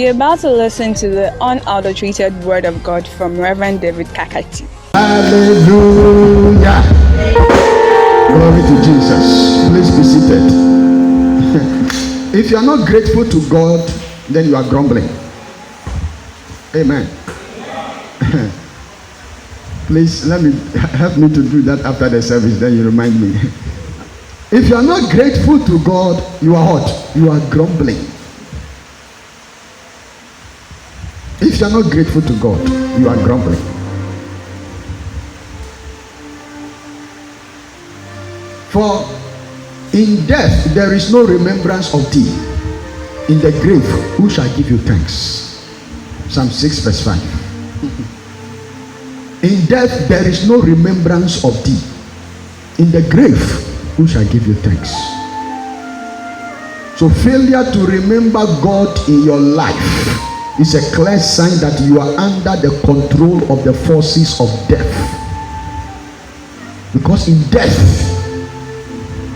You're about to listen to the unadulterated word of God from Reverend David Kakati. Hallelujah. Glory to Jesus. Please be seated. If you are not grateful to God, then you are grumbling. Amen. Please help me to do that after the service, then you remind me. If you are not grateful to God, you are what? You are grumbling. If you are not grateful to God, you are grumbling. For in death there is no remembrance of thee. In the grave, who shall give you thanks? Psalm 6 verse 5. In death there is no remembrance of thee. In the grave, who shall give you thanks? So failure to remember God in your life is a clear sign that you are under the control of the forces of death. Because in death,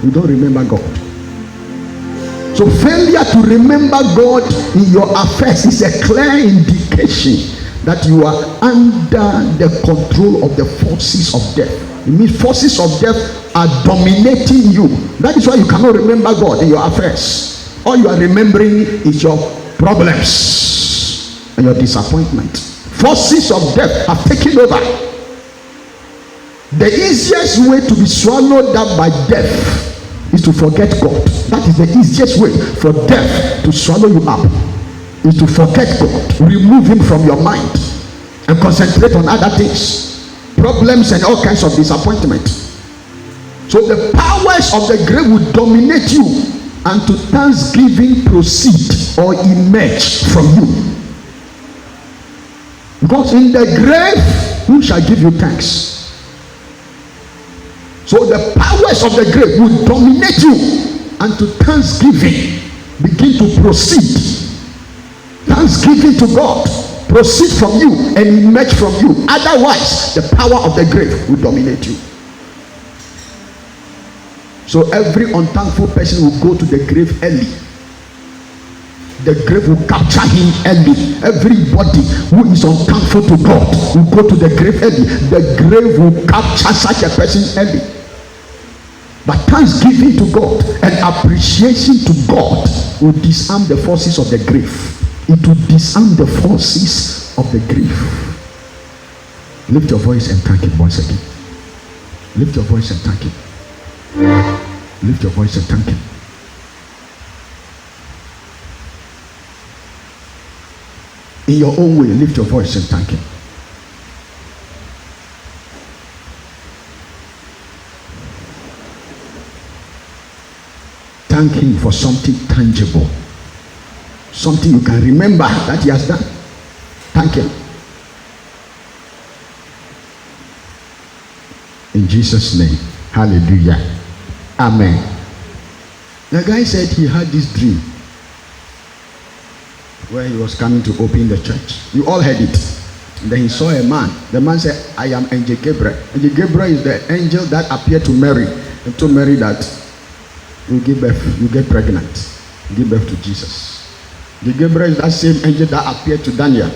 you don't remember God. So failure to remember God in your affairs is a clear indication that you are under the control of the forces of death. It means forces of death are dominating you. That is why you cannot remember God in your affairs. All you are remembering is your problems and your disappointment. Forces of death have taken over. The easiest way to be swallowed up by death is to forget God. That is the easiest way for death to swallow you up, is to forget God, remove him from your mind and concentrate on other things, problems and all kinds of disappointment. So the powers of the grave will dominate you, and to thanksgiving proceed or emerge from you. Because in the grave, who shall give you thanks? So the powers of the grave will dominate you, and to thanksgiving begin to proceed. Thanksgiving to God proceed from you and emerge from you. Otherwise, the power of the grave will dominate you. So every unthankful person will go to the grave early. The grave will capture him early. Everybody who is unthankful to God will go to the grave early. The grave will capture such a person early. But thanksgiving to God and appreciation to God will disarm the forces of the grave. It will disarm the forces of the grave. Lift your voice and thank him once again. Lift your voice and thank him. Lift your voice and thank him. In your own way, lift your voice and thank him. Thank him for something tangible, something you can remember that he has done. Thank him. In Jesus' name, hallelujah, amen. The guy said he had this dream where he was coming to open the church. You all heard it. And then he saw a man. The man said, I am Angel Gabriel. Angel Gabriel is the angel that appeared to Mary and told Mary that you give birth, you get pregnant, you give birth to Jesus. The Gabriel is that same angel that appeared to Daniel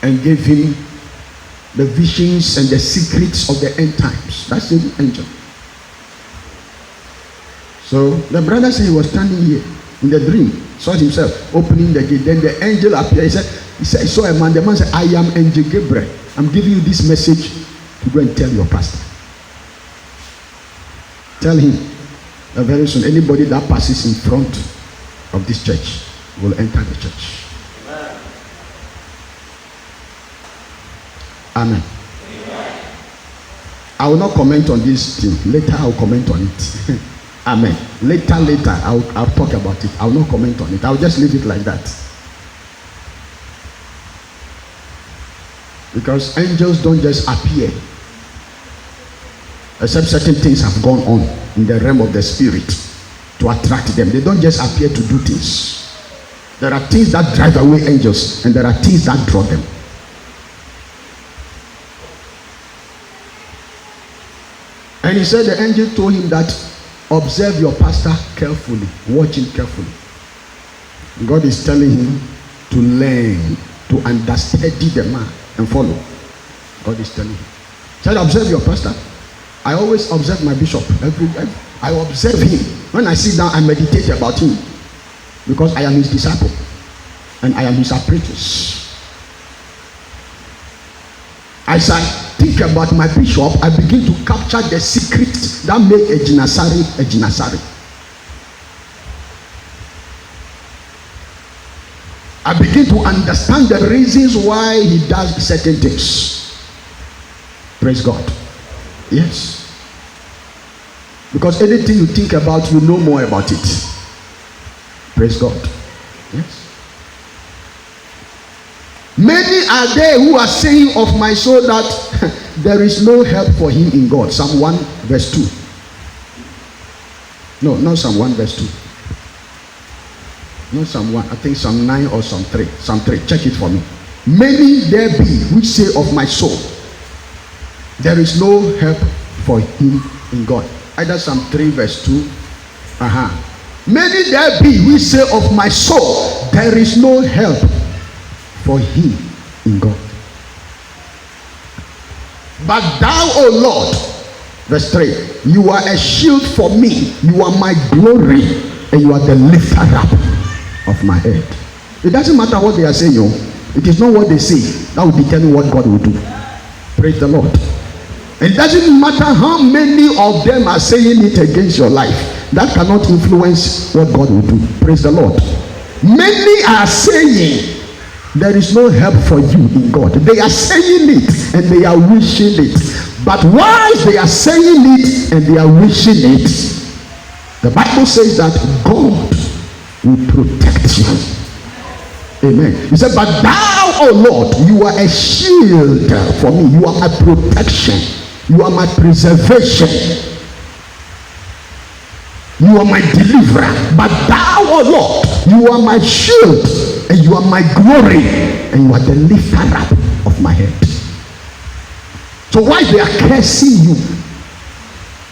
and gave him the visions and the secrets of the end times. That same angel. So the brother said he was standing here in the dream, saw himself opening the gate. Then the angel appeared. He said, he saw a man. The man said, I am Angel Gabriel. I'm giving you this message to go and tell your pastor. Tell him that very soon anybody that passes in front of this church will enter the church. Amen. Amen. I will not comment on this thing. Later I will comment on it. Amen. Later, I'll talk about it. I will not comment on it. I'll just leave it like that. Because angels don't just appear, except certain things have gone on in the realm of the spirit to attract them. They don't just appear to do things. There are things that drive away angels, and there are things that draw them. And he said the angel told him that observe your pastor carefully, watch him carefully. God is telling him to learn, to understand the man and follow. God is telling him. Shall I observe your pastor? I always observe my bishop. I observe him. When I sit down, I meditate about him. Because I am his disciple. And I am his apprentice. As I think about my bishop, I begin to capture the secret that make a Jinasari a Jinasari. I begin to understand the reasons why he does certain things. Praise God. Yes. Because anything you think about, you know more about it. Praise God. Yes. Many are there who are saying of my soul that there is no help for him in God. Psalm 1 verse 2. No, not Psalm 1 verse 2. Not Psalm 1. I think Psalm 9 or Psalm 3. Psalm 3. Check it for me. Many there be which say of my soul, there is no help for him in God. Either Psalm 3 verse 2. Many there be which say of my soul, there is no help for him in God. But thou, O Lord, verse 3, you are a shield for me, you are my glory, and you are the lifter up of my head. It doesn't matter what they are saying, it is not what they say that will determine what God will do. Praise the Lord. It doesn't matter how many of them are saying it against your life, that cannot influence what God will do. Praise the Lord. Many are saying there is no help for you in God. They are saying it and they are wishing it. But while they are saying it and they are wishing it, the Bible says that God will protect you. Amen. He said, but thou, O Lord, you are a shield for me. You are my protection. You are my preservation. You are my deliverer. But thou, O Lord, you are my shield, and you are my glory, and you are the lifter up of my head. So why they are cursing you?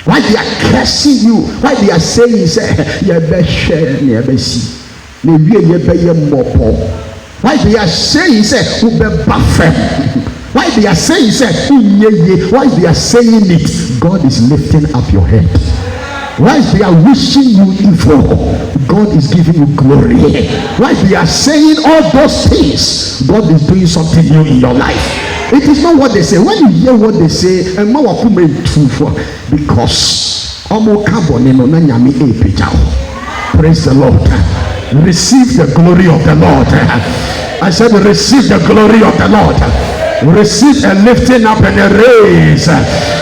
Why they are cursing you? Why they are saying, why they are saying, why they are saying, why they are saying it? God is lifting up your head. Why they are wishing you evil, God is giving you glory. Why they are saying all those things, God is doing something new in your life. It is not what they say. When you hear what they say, because praise the Lord. Receive the glory of the Lord. I said receive the glory of the Lord. Receive a lifting up and a raise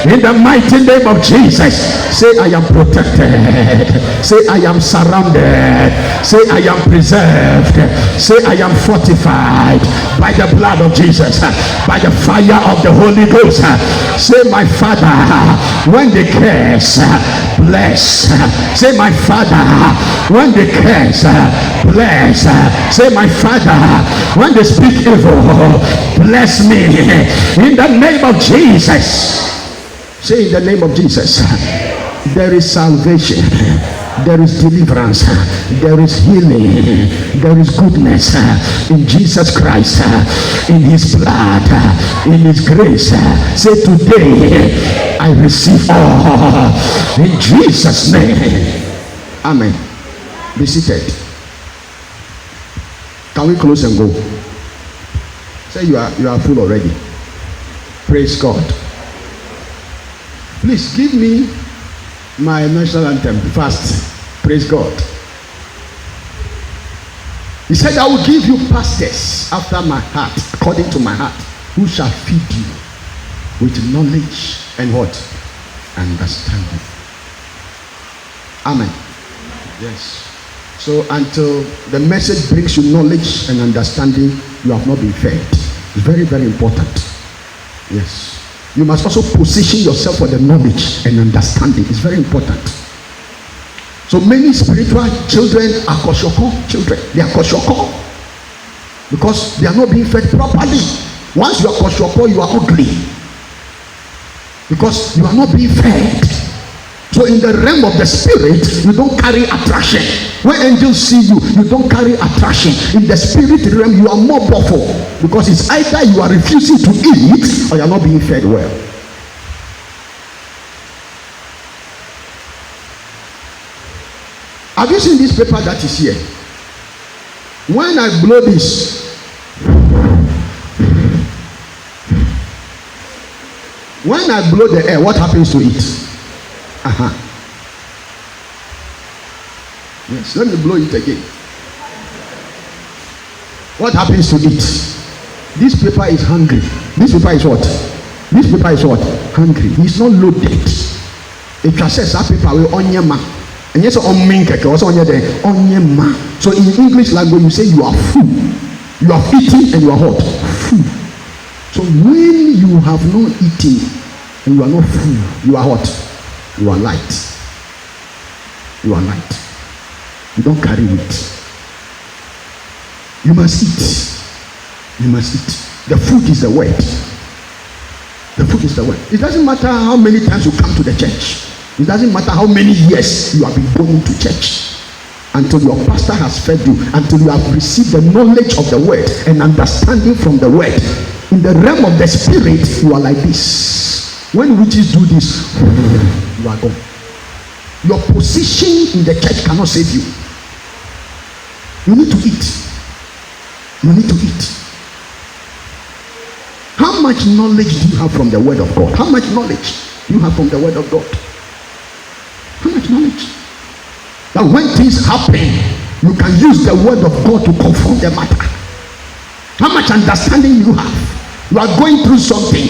in the mighty name of Jesus. Say, I am protected. Say, I am surrounded. Say, I am preserved. Say, I am fortified by the blood of Jesus, by the fire of the Holy Ghost. Say, my Father, when they curse, bless. Say, my Father, when they curse, bless. Say, my Father, when they speak evil, bless me in the name of Jesus. Say, in the name of Jesus, there is salvation, there is deliverance, there is healing, there is goodness in Jesus Christ, in his blood, in his grace. Say, today I receive all in Jesus' name. Amen. Be seated. Can we close and go? Say, you are full already. Praise God. Please give me my national anthem fast. Praise God. He said, I will give you pastors after my heart, according to my heart, who shall feed you with knowledge and what? Understanding. Amen. Yes. So until the message brings you knowledge and understanding, you have not been fed. It's very, very important. Yes. You must also position yourself for the knowledge and understanding. It's very important. So many spiritual children are koshoko children. They are koshoko because they are not being fed properly. Once you are koshoko, you are ugly because you are not being fed. So in the realm of the spirit, you don't carry attraction. When angels see you, you don't carry attraction. In the spirit realm, you are more powerful, because it's either you are refusing to eat or you are not being fed well. Have you seen this paper that is here? When I blow this, when I blow the air, what happens to it? Yes, let me blow it again. What happens to it? This paper is hungry. This paper is what? This paper is what? Hungry. It's not loaded. If you say that paper will on your man, and yes, on main cake also on your day, on your man. So in English language, you say you are full. You have eaten and you are hot. Full. So when you have not eaten and you are not full, you are hot. You are light. You are light. You don't carry weight. You must eat. You must eat. The food is the word. The food is the word. It doesn't matter how many times you come to the church. It doesn't matter how many years you have been going to church. Until your pastor has fed you, until you have received the knowledge of the word and understanding from the word. In the realm of the spirit, you are like this. When witches do this, you are gone. Your position in the church cannot save you. You need to eat. You need to eat. How much knowledge do you have from the word of God? How much knowledge do you have from the word of God? How much knowledge? That when things happen, you can use the word of God to confront the matter. How much understanding you have? You are going through something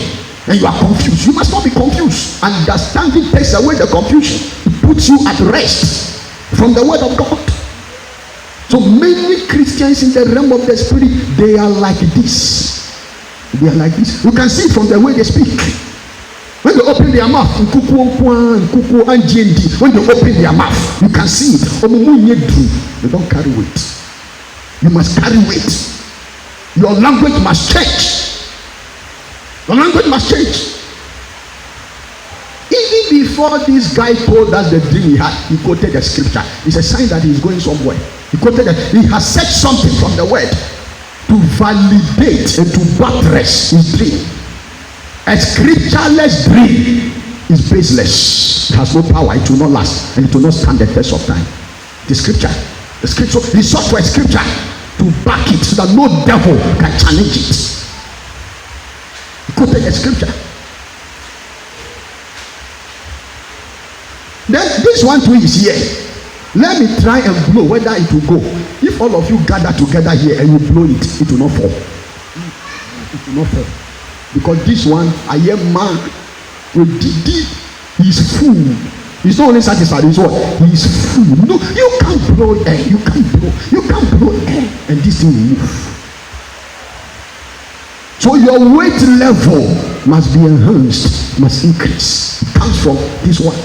and you are confused. You must not be confused. Understanding takes away the confusion. It puts you at rest from the word of God. So many Christians in the realm of the spirit, they are like this. They are like this. You can see from the way they speak. When they open their mouth, when they open their mouth, you can see it. They don't carry weight. You must carry weight. Your language must change. Your language must change. Even before this guy told us the dream he had, he quoted the scripture. It's a sign that he's going somewhere. He quoted that he has said something from the word to validate and to buttress his dream. A scriptureless dream is baseless. It has no power. It will not last, and it will not stand the test of time. The scripture. He sought for a scripture to back it so that no devil can challenge it. He quoted the scripture. Then this one too is here. Let me try and blow whether it will go. If all of you gather together here and you blow it, it will not fall. It will not fall. Because this one, I am man with Didi, he's full. He's not only satisfied, he's what? He's full. No, you can't blow air. You can't blow air. And this thing will move. So your weight level must be enhanced, must increase. It comes from this one.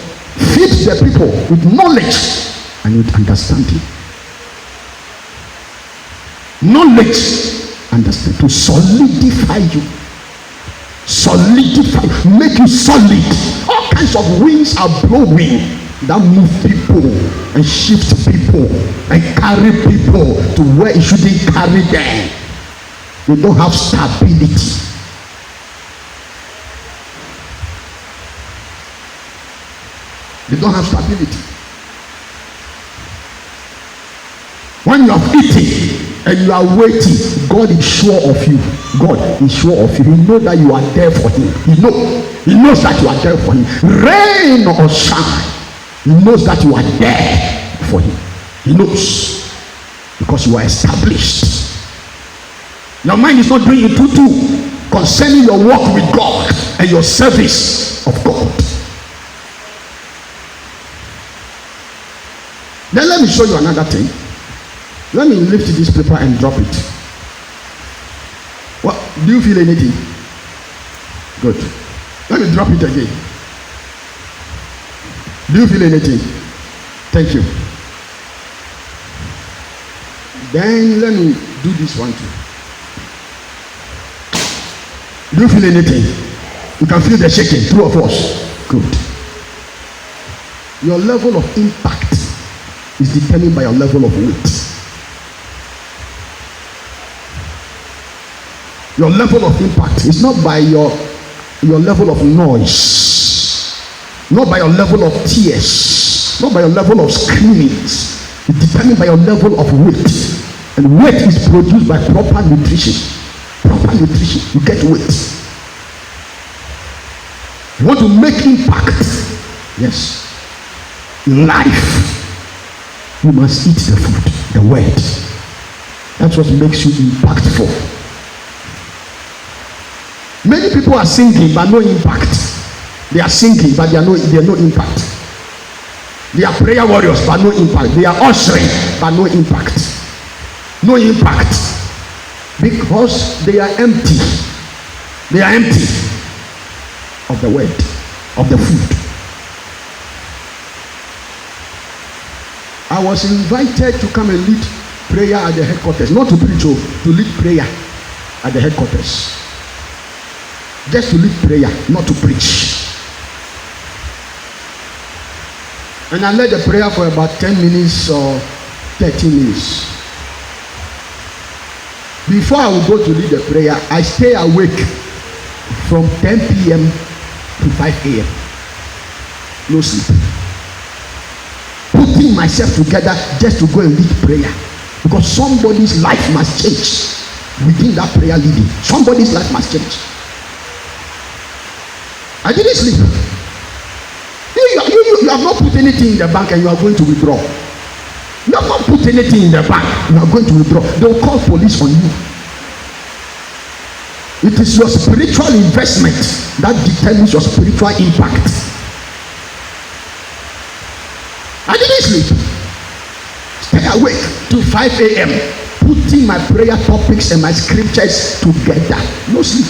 Feed the people with knowledge and with understanding. Knowledge, understand, to solidify you. Solidify, make you solid. All kinds of winds are blowing that move people and shift people and carry people to where it shouldn't carry them. They don't have stability. They don't have stability. When you have eaten and you are waiting, God is sure of you. God is sure of you. He knows that you are there for him. He knows that you are there for him. Rain or shine, he knows that you are there for him. He knows, because you are established. Your mind is not doing it too concerning your walk with God and your service of God. Then let me show you another thing. Let me lift this paper and drop it. What? Do you feel anything? Good. Let me drop it again. Do you feel anything? Thank you. Then let me do this one too. Do you feel anything? You can feel the shaking, two of us. Good. Your level of impact is determined by your level of weight. Your level of impact is not by your level of noise, not by your level of tears, not by your level of screamings. It's determined by your level of weight. And weight is produced by proper nutrition. Proper nutrition, you get weight. You want to make impact? Yes. In life, you must eat the food, the word. That's what makes you impactful. Many people are singing but no impact. They are singing but they are no impact. They are prayer warriors but no impact. They are ushering but no impact. No impact. Because they are empty. They are empty of the word, of the food. I was invited to come and lead prayer at the headquarters. Not to preach, to lead prayer at the headquarters. Just to lead prayer, not to preach. And I led the prayer for about 10 minutes or 30 minutes. Before I would go to lead the prayer, I stay awake from 10 p.m. to 5 a.m. No sleep. Putting myself together just to go and lead prayer. Because somebody's life must change within that prayer leading. Somebody's life must change. I didn't sleep. You have not put anything in the bank and you are going to withdraw. You have not put anything in the bank, you are going to withdraw. They will call police on you. It is your spiritual investment that determines your spiritual impact. I didn't sleep. Stay awake till 5 a.m. putting my prayer topics and my scriptures together. No sleep.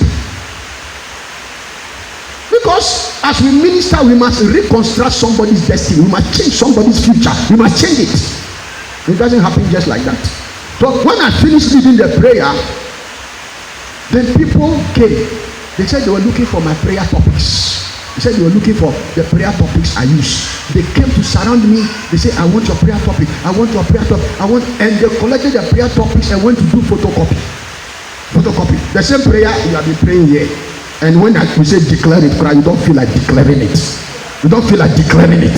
Because as we minister, we must reconstruct somebody's destiny. We must change somebody's future. We must change it. It doesn't happen just like that. So when I finished leading the prayer, then people came. They said they were looking for my prayer topics. They said they were looking for the prayer topics I use. They came to surround me. They said, I want your prayer topic. I want your prayer topic. And they collected the prayer topics and went to do photocopy. Photocopy. The same prayer you have been praying here. And when we say declare it, you don't feel like declaring it. You don't feel like declaring it.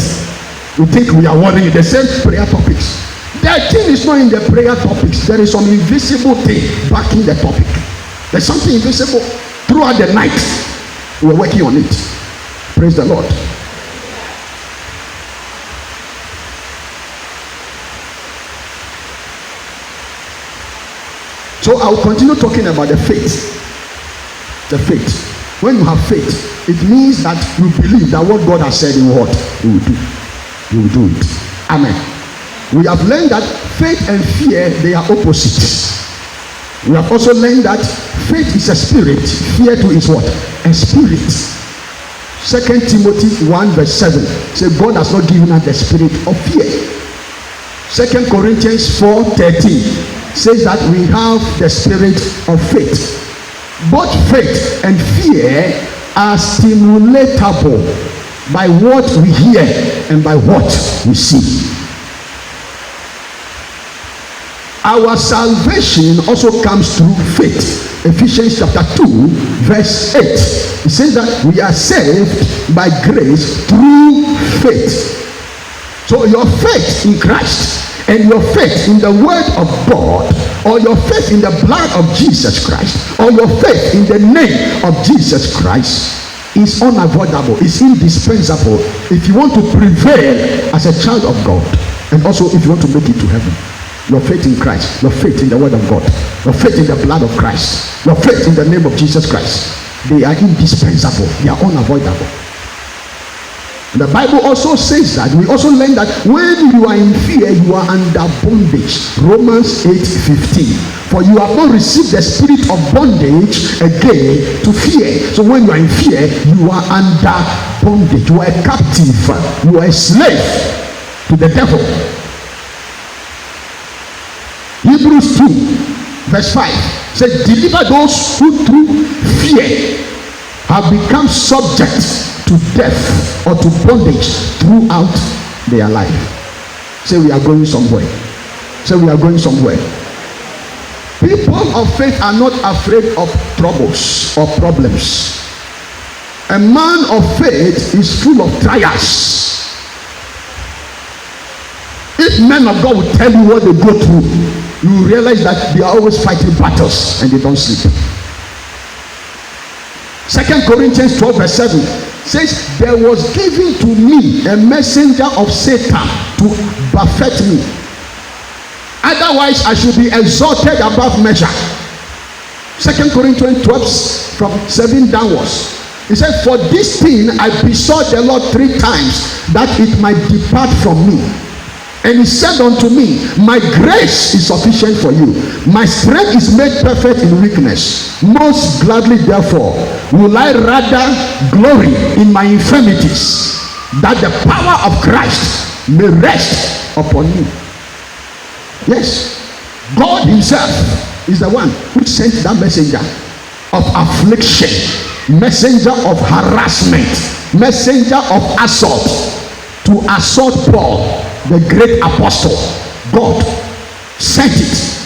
You think we are worrying. The same prayer topics. The thing is not in the prayer topics. There is some invisible thing backing the topic. There's something invisible. Throughout the night, we're working on it. Praise the Lord. So I will continue talking about the faith. The faith. When you have faith, it means that you believe that what God has said in what you will do. You will do it. Amen. We have learned that faith and fear, they are opposites. We have also learned that faith is a spirit, fear too is what? A spirit. 2 Timothy 1 verse 7 says God has not given us the spirit of fear. 2 Corinthians 4:13 says that we have the spirit of faith. Both faith and fear are stimulatable by what we hear and by what we see. Our salvation also comes through faith. Ephesians chapter 2 verse 8. It says that we are saved by grace through faith. So your faith in Christ and your faith in the word of God, or your faith in the blood of Jesus Christ, or your faith in the name of Jesus Christ is unavoidable, is indispensable if you want to prevail as a child of God, and also if you want to make it to heaven. Your faith in Christ, your faith in the word of God, your faith in the blood of Christ, your faith in the name of Jesus Christ, they are indispensable, they are unavoidable. The Bible also says that, we also learn that when you are in fear, you are under bondage. Romans 8:15. For you have not received the spirit of bondage again to fear. So when you are in fear, you are under bondage. You are a captive. You are a slave to the devil. Hebrews 2 verse 5 says, deliver those who through fear have become subject to to death or to bondage throughout their life. Say we are going somewhere. Say we are going somewhere. People of faith are not afraid of troubles or problems. A man of faith is full of trials. If men of God will tell you what they go through, you will realize that they are always fighting battles and they don't sleep. 2 Corinthians 12 verse 7 says, there was given to me a messenger of Satan to buffet me. Otherwise I should be exalted above measure. 2 Corinthians 12 from 7 downwards. He said, for this thing I besought the Lord 3 times, that it might depart from me. And he said unto me, my grace is sufficient for you. My strength is made perfect in weakness. Most gladly therefore will I rather glory in my infirmities, that the power of Christ may rest upon me. Yes, God himself is the one who sent that messenger of affliction, messenger of harassment, messenger of assault, to assault Paul, the great apostle. God sent it.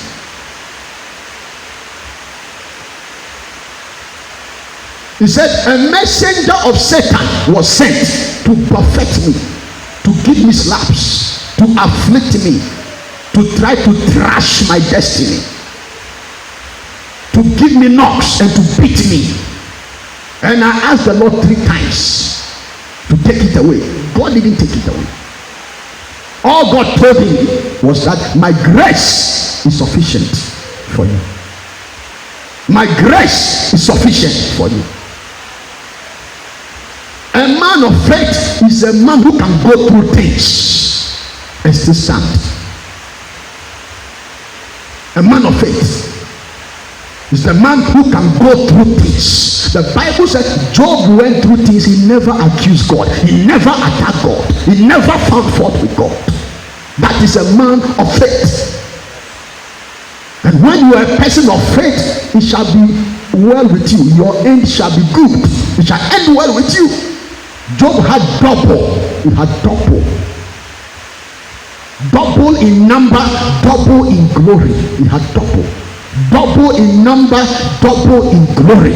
He said, a messenger of Satan was sent to buffet me, to give me slaps, to afflict me, to try to trash my destiny, to give me knocks and to beat me. And I asked the Lord 3 times to take it away. God didn't take it away. All God told him was that my grace is sufficient for you. My grace is sufficient for you. A man of faith is a man who can go through things and still stand. A man of faith is the man who can go through things. The Bible said Job went through things. He never accused God. He never attacked God. He never found fault with God. That is a man of faith. And when you are a person of faith, it shall be well with you. Your end shall be good. It shall end well with you. Job had double. He had double. Double in number, double in glory. He had double. Double in number, double in glory.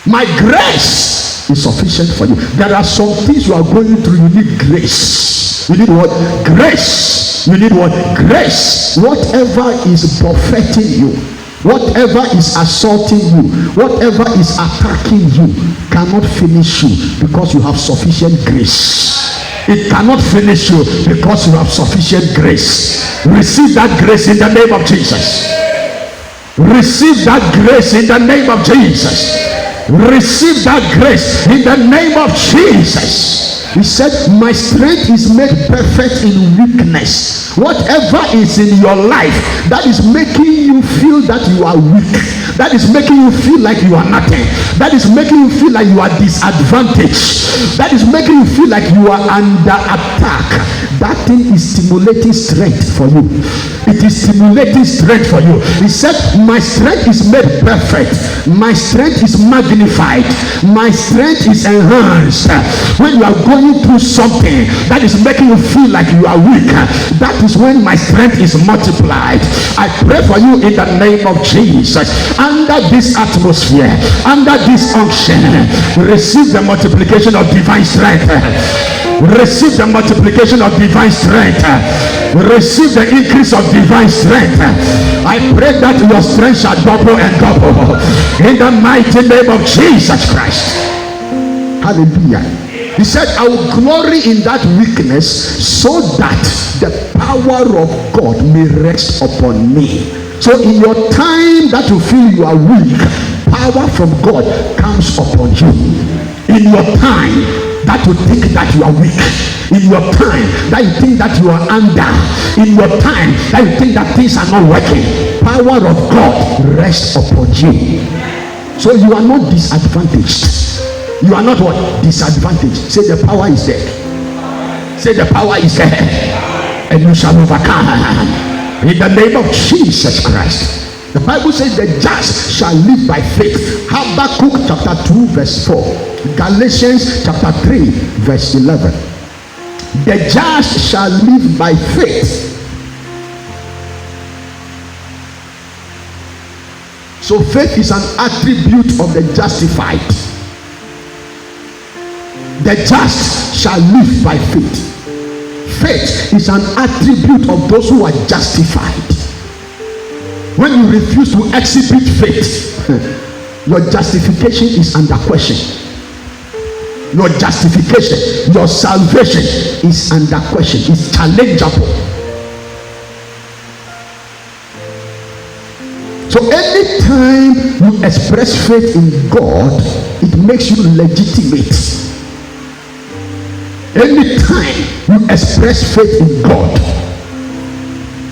My grace is sufficient for you. There are some things you are going through. You need grace. You need what? Grace. You need what? Grace. Whatever is buffeting you, whatever is assaulting you, whatever is attacking you, cannot finish you because you have sufficient grace. It cannot finish you because you have sufficient grace. Receive that grace in the name of Jesus. Receive that grace in the name of Jesus. Receive that grace in the name of Jesus. He said, my strength is made perfect in weakness. Whatever is in your life that is making you feel that you are weak, that is making you feel like you are nothing, that is making you feel like you are disadvantaged, that is making you feel like you are under attack, that thing is stimulating strength for you. It is stimulating strength for you. He said, my strength is made perfect. My strength is magnified. My strength is enhanced. When you are going through something that is making you feel like you are weak, that is when my strength is multiplied. I pray for you in the name of Jesus. Under this atmosphere, under this unction, receive the multiplication of divine strength. Receive the multiplication of divine strength. Receive the increase of divine strength. I pray that your strength shall double and double in the mighty name of Jesus Christ. Hallelujah. He said, I will glory in that weakness so that the power of God may rest upon me. So in your time that you feel you are weak, power from God comes upon you. In your time that you think that you are weak, in your time that you think that you are under, in your time that you think that things are not working, power of God rests upon you. So you are not disadvantaged. You are not what? Disadvantaged. Say the power is there. Say the power is there. And you shall overcome. In the name of Jesus Christ. The Bible says the just shall live by faith. Habakkuk chapter 2 verse 4. Galatians chapter 3 verse 11. The just shall live by faith. So faith is an attribute of the justified. The just shall live by faith. Faith is an attribute of those who are justified. When you refuse to exhibit faith, your justification is under question. Your justification, your salvation is under question, is challengeable. So anytime you express faith in God, it makes you legitimate. Anytime you express faith in God,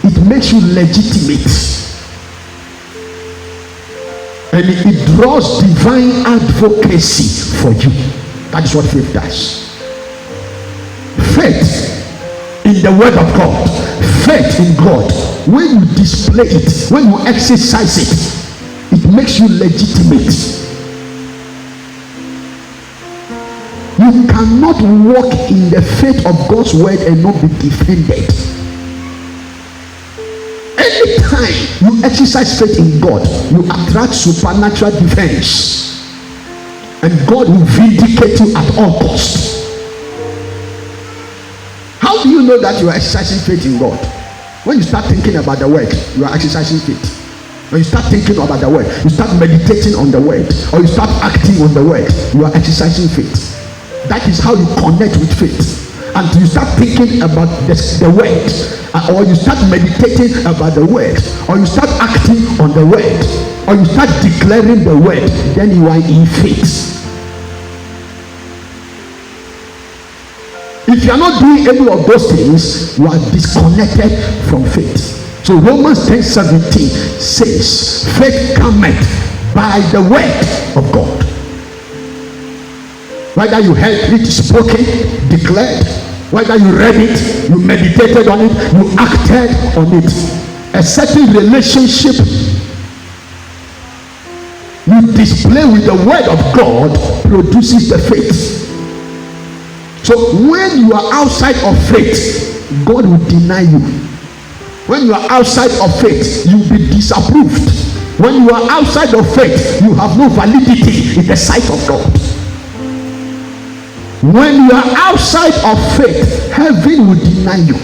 it makes you legitimate. And it draws divine advocacy for you. That is what faith does. Faith in the word of God, faith in God, when you display it, when you exercise it, it makes you legitimate. You cannot walk in the faith of God's word and not be defended. Anytime you exercise faith in God, you attract supernatural defense, and God will vindicate you at all costs. How do you know that you are exercising faith in God? When you start thinking about the word, you are exercising faith. When you start thinking about the word, you start meditating on the word, or you start acting on the word, you are exercising faith. That is how you connect with faith. And you start thinking about the word, or you start meditating about the word, or you start acting on the word, or you start declaring the word, then you are in faith. If you are not doing any of those things, you are disconnected from faith. So Romans 10:17 says, faith cometh by the word of God. Whether you heard it spoken, declared, whether you read it, you meditated on it, you acted on it. A certain relationship you display with the word of God produces the faith. So when you are outside of faith, God will deny you. When you are outside of faith, you will be disapproved. When you are outside of faith, you have no validity in the sight of God. When you are outside of faith, heaven will deny you.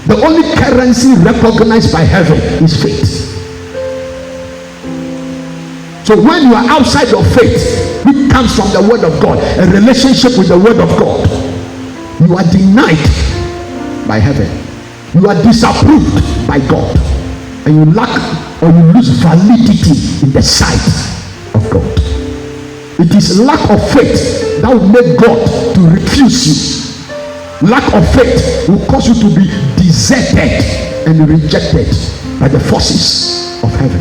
The only currency recognized by heaven is faith. So when you are outside of faith, which comes from the word of God, a relationship with the word of God, you are denied by heaven. You are disapproved by God, and you lack or you lose validity in the sight of God. It is lack of faith that will make God to refuse you. Lack of faith will cause you to be deserted and rejected by the forces of heaven.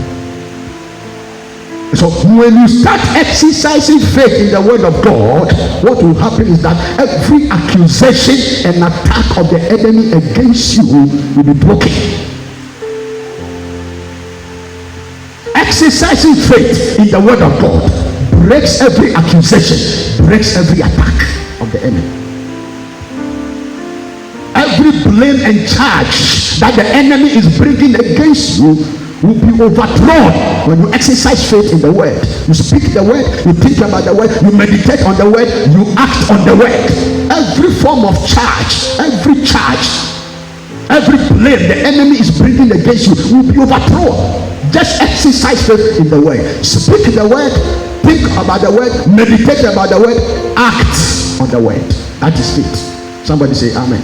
So when you start exercising faith in the word of God, what will happen is that every accusation and attack of the enemy against you will be broken. Exercising faith in the word of God breaks every accusation, breaks every attack of the enemy. Every blame and charge that the enemy is bringing against you will be overthrown when you exercise faith in the word. You speak the word, you think about the word, you meditate on the word, you act on the word. Every form of charge, every blame the enemy is bringing against you will be overthrown. Just exercise faith in the word. Speak the word, think about the word, meditate about the word, act on the word. That is faith. Somebody say amen.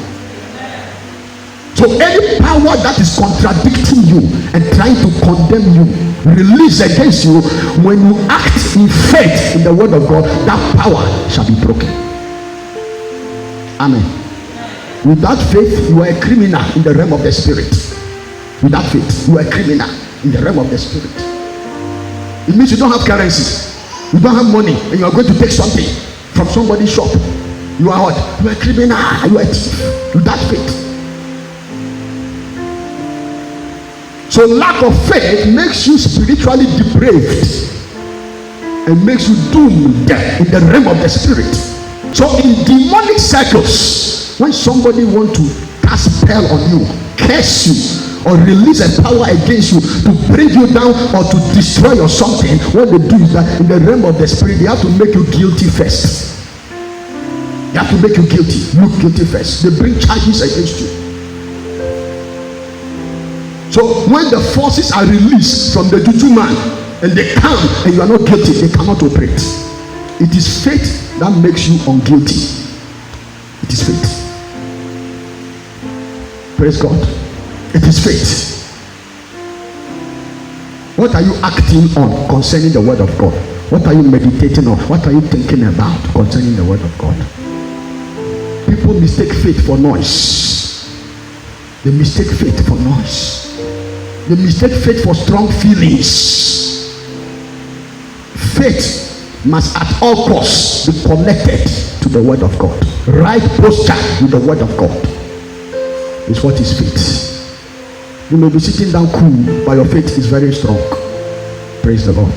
So any power that is contradicting you and trying to condemn you, release against you, when you act in faith in the word of God, that power shall be broken. Amen. Without faith, you are a criminal in the realm of the spirit. Without faith, you are a criminal in the realm of the spirit. It means you don't have currency, you don't have money, and you are going to take something from somebody's shop. You are what? You are a criminal, you are a thief. Without faith. So lack of faith makes you spiritually depraved and makes you doomed in the realm of the spirit. So in demonic circles, when somebody wants to cast spell on you, curse you, or release a power against you to bring you down or to destroy or something, what they do is that in the realm of the spirit, they have to make you guilty first. They have to make you guilty. Look guilty first. They bring charges against you. So when the forces are released from the juju man and they come and you are not guilty, they cannot operate. It is faith that makes you unguilty. It is faith. Praise God. It is faith. What are you acting on concerning the word of God? What are you meditating on? What are you thinking about concerning the word of God? People mistake faith for noise. They mistake faith for noise. They mistake faith for strong feelings. Faith must at all costs be connected to the word of God. Right posture with the word of God is what is faith. You may be sitting down cool, but your faith is very strong. Praise the Lord.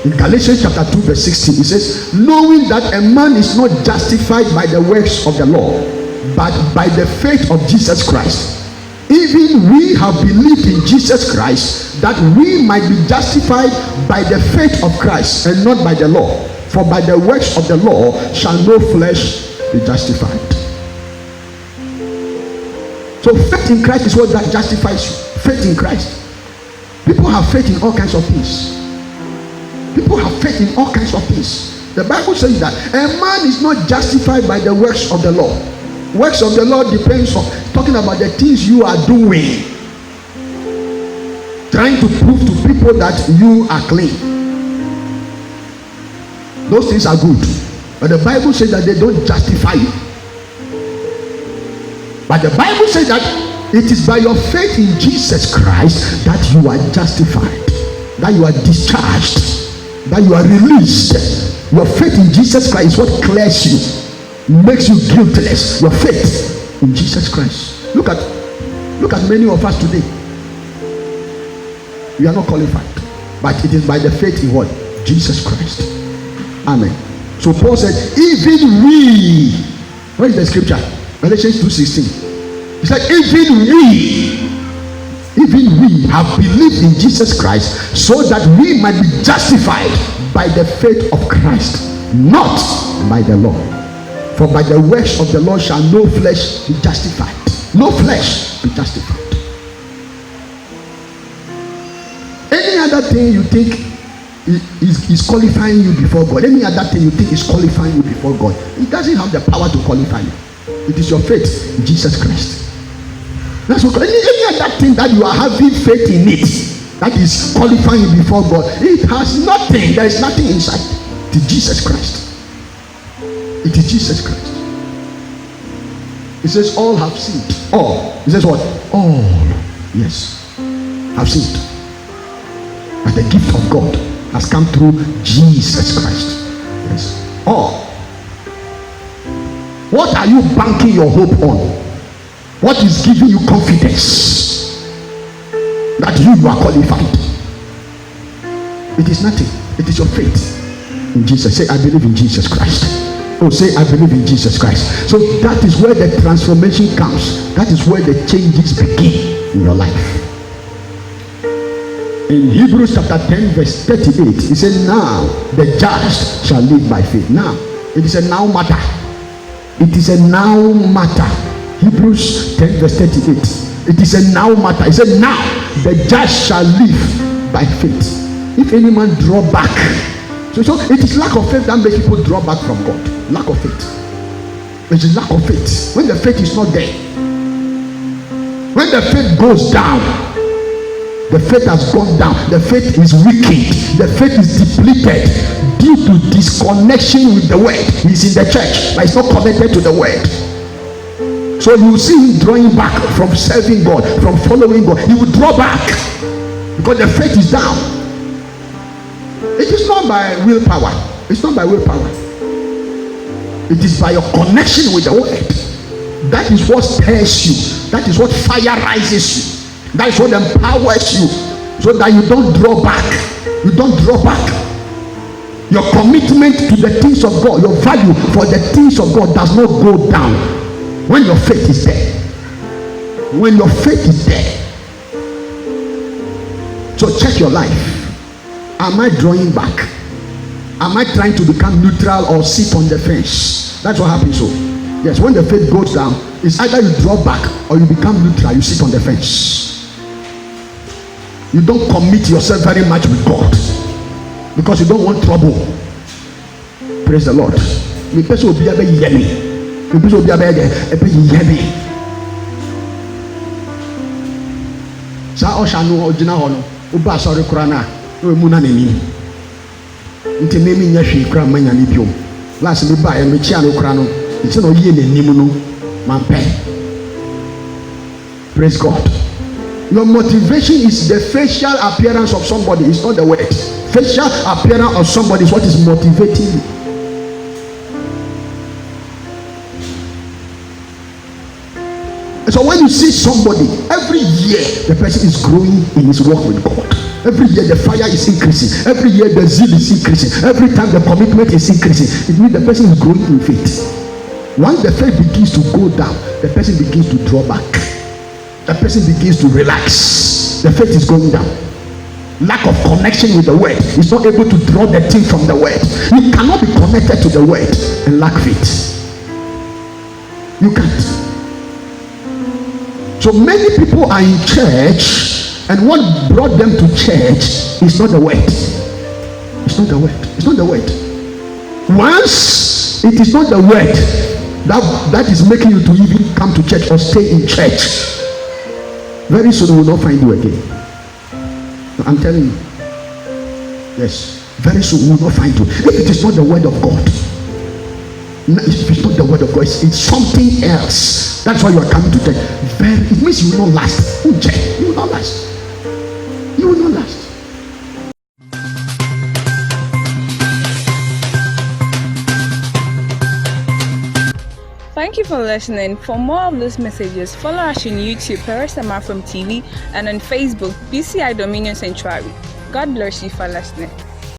In Galatians chapter 2 verse 16, it says, knowing that a man is not justified by the works of the law, but by the faith of Jesus Christ. Even we have believed in Jesus Christ, that we might be justified by the faith of Christ and not by the law. For by the works of the law shall no flesh be justified. So faith in Christ is what that justifies you. Faith in Christ. People have faith in all kinds of things. People have faith in all kinds of things. The Bible says that a man is not justified by the works of the law. Works of the law depends on talking about the things you are doing, trying to prove to people that you are clean. Those things are good, but the Bible says that they don't justify you. But the Bible says that it is by your faith in Jesus Christ that you are justified, that you are discharged, that you are released. Your faith in Jesus Christ is what clears you, makes you guiltless. Your faith in Jesus Christ. Look at many of us today. We are not qualified, but it is by the faith in what? Jesus Christ. Amen. So Paul said, even we, where is the scripture? Galatians 2:16. He said, even we have believed in Jesus Christ so that we might be justified by the faith of Christ, not by the law. For by the works of the law shall no flesh be justified. No flesh be justified. Any other thing you think is qualifying you before God, any other thing you think is qualifying you before God, it doesn't have the power to qualify you. It is your faith in Jesus Christ. That's what any other thing that you are having faith in it that is qualifying you before God, it has nothing. There is nothing inside. It is Jesus Christ. It is Jesus Christ. It says all have sinned. All. It says what? All. Yes. Have sinned. But the gift of God has come through Jesus Christ. Yes. All. What are you banking your hope on? What is giving you confidence that you are qualified? It is nothing. It is your faith in Jesus. Say, I believe in Jesus Christ. Oh, say, I believe in Jesus Christ. So that is where the transformation comes. That is where the changes begin in your life. In Hebrews chapter 10 verse 38, he said, now the just shall live by faith. Now, it is a now matter. It is a now matter. Hebrews 10 verse 38. It is a now matter. He said, now the just shall live by faith. If any man draw back. So it is lack of faith that makes people draw back from God. Lack of faith. It is lack of faith. When the faith is not there, when the faith goes down, the faith has gone down, the faith is weakened, the faith is depleted due to disconnection with the word. He's in the church, but he's not connected to the word. So you see him drawing back from serving God, from following God. He will draw back because the faith is down. It is not by willpower. It's not by willpower. It is by your connection with the word. That is what stirs you. That is what fire rises you. That is what empowers you, so that you don't draw back. You don't draw back. Your commitment to the things of God, your value for the things of God does not go down when your faith is there. When your faith is there. So check your life. Am I drawing back? Am I trying to become neutral or sit on the fence? That's what happens. So yes, when the faith goes down, it's either you draw back or you become neutral, you sit on the fence. You don't commit yourself very much with God because you don't want trouble. Praise the Lord. Me person will be a yummy. Me person will be a yummy. Sa oshanu ojina hono. Uba sorry kurana. We muna nemi. Nti nemi nya hwe kura manya ni biom. Last me ba e me chia no kura no. Nti no ye n'anim no mampe. Praise God. Your motivation is the facial appearance of somebody. It's not the word. Facial appearance of somebody is what is motivating you. So when you see somebody, every year the person is growing in his walk with God. Every year the fire is increasing. Every year the zeal is increasing. Every time the commitment is increasing. It means the person is growing in faith. Once the faith begins to go down, the person begins to draw back. The person begins to relax. The faith is going down. Lack of connection with the word. Is not able to draw the thing from the word. You cannot be connected to the word and lack faith. You can't. So many people are in church, and what brought them to church is not the word. It's not the word. It's not the word. Once it is not the word that is making you to even come to church or stay in church, very soon we will not find you again. I'm telling you. Yes. Very soon we will not find you. If it is not the word of God, if it's not the word of God, it's something else. That's why you are coming to church. It means you will not last. You will not last. You will not last. Thank you for listening. For more of these messages, follow us on YouTube, Peresama from TV, and on Facebook, BCI Dominion Sanctuary. God bless you for listening.